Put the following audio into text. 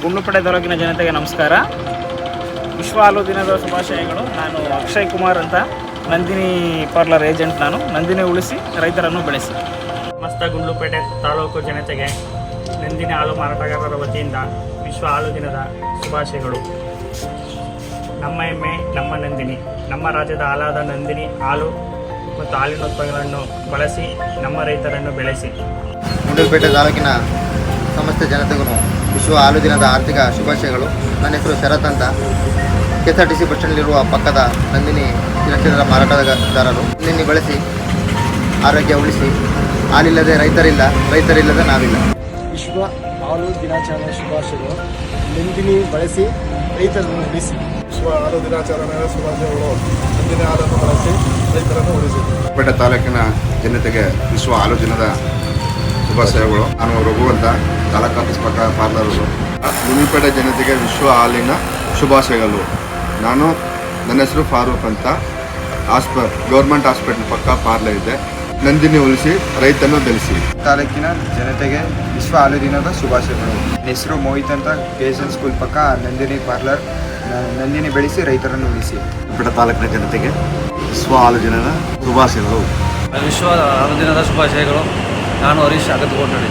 ಗುಂಡ್ಲುಪೇಟೆ ತಾಲೂಕಿನ ಜನತೆಗೆ ನಮಸ್ಕಾರ. ವಿಶ್ವ ಹಾಲು ದಿನದ ಶುಭಾಶಯಗಳು. ನಾನು ಅಕ್ಷಯ್ ಕುಮಾರ್ ಅಂತ, ನಂದಿನಿ ಪಾರ್ಲರ್ ಏಜೆಂಟ್. ನಾನು ನಂದಿನಿ ಉಳಿಸಿ ರೈತರನ್ನು ಬೆಳೆಸಿ. ಸಮಸ್ತ ಗುಂಡ್ಲುಪೇಟೆ ತಾಲೂಕು ಜನತೆಗೆ ನಂದಿನಿ ಹಾಲು ಮಾರಾಟಗಾರರ ವತಿಯಿಂದ ವಿಶ್ವ ಹಾಲು ದಿನದ ಶುಭಾಶಯಗಳು. ನಮ್ಮ ಹೆಮ್ಮೆ ನಮ್ಮ ನಂದಿನಿ. ನಮ್ಮ ರಾಜ್ಯದ ಹಾಲಾದ ನಂದಿನಿ ಹಾಲು ಮತ್ತು ಹಾಲಿನ ಉತ್ಪನ್ನಗಳನ್ನು ಬಳಸಿ ನಮ್ಮ ರೈತರನ್ನು ಬೆಳೆಸಿ. ಗುಂಡ್ಲುಪೇಟೆ ತಾಲೂಕಿನ ಸಮಸ್ತ ಜನತೆಗೂ ವಿಶ್ವ ಹಾಲು ದಿನದ ಆರ್ಥಿಕ ಶುಭಾಶಯಗಳು. ನನ್ನ ಹೆಸರು ಶರತ್ ಅಂತ, KSRTC ಬಸ್ ಸ್ಟ್ಯಾಂಡಲ್ಲಿರುವ ಪಕ್ಕದ ನಂದಿನಿ ಚಿನ್ನದ ಮಾರಾಟಗಾರರು. ನಂದಿನಿ ಬಳಸಿ ಆರೋಗ್ಯ ಉಳಿಸಿ. ಹಾಲಿಲ್ಲದೆ ರೈತರಿಲ್ಲ, ರೈತರಿಲ್ಲದೆ ನಾವಿಲ್ಲ. ವಿಶ್ವ ಹಾಲು ದಿನಾಚರಣೆ ಶುಭಾಶಯಗಳು. ನಂದಿನಿ ಬಳಸಿ ರೈತರನ್ನು ಉಳಿಸಿ. ವಿಶ್ವ ಹಾಲು ದಿನಾಚರಣೆಯ ಶುಭಾಶಯಗಳು. ನಂದಿನಿ ಹಾಲನ್ನು ಬಳಸಿ ರೈತರನ್ನು ಉಳಿಸಿ. ಗುಂಡ್ಲುಪೇಟೆ ತಾಲೂಕಿನ ಜನತೆಗೆ ವಿಶ್ವ ಹಾಲು ದಿನದ ಶುಭಾಶಯಗಳು. ನಾನು ರಘು ಅಂತ, ತಾಲೂಕು ಆಫೀಸ್ ಪಕ್ಕ ಪಾರ್ಲರು. ಗುಂಡ್ಲುಪೇಟೆ ಜನತೆಗೆ ವಿಶ್ವ ಹಾಲಿನ ಶುಭಾಶಯಗಳು. ನನ್ನ ಹೆಸರು ಫಾರೂಕ್ ಅಂತ, ಗೌರ್ಮೆಂಟ್ ಹಾಸ್ಪಿಟಲ್ ಪಕ್ಕ ಪಾರ್ಲರ್ ಇದೆ. ನಂದಿನಿ ಉಳಿಸಿ ರೈತನ್ನು ಬೆಳೆಸಿ. ತಾಲೂಕಿನ ಜನತೆಗೆ ವಿಶ್ವ ಹಾಲು ದಿನದ ಶುಭಾಶಯಗಳು. ನನ್ನ ಹೆಸರು ಮೋಹಿತ್ ಅಂತ, KSN ಸ್ಕೂಲ್ ಪಕ್ಕ ನಂದಿನಿ ಪಾರ್ಲರ್. ನಂದಿನಿ ಬೆಳೆಸಿ ರೈತರನ್ನು ಉಳಿಸಿ. ಗುಂಡ್ಲುಪೇಟೆ ತಾಲೂಕಿನ ಜನತೆಗೆ ವಿಶ್ವ ಹಾಲು ದಿನದ ಶುಭಾಶಯಗಳು. ವಿಶ್ವ ಹಾಲು ದಿನದ ಶುಭಾಶಯಗಳು. ನಾನು ಹರೀಶ್ ಅಗತ್ಕೋಟಡಿ.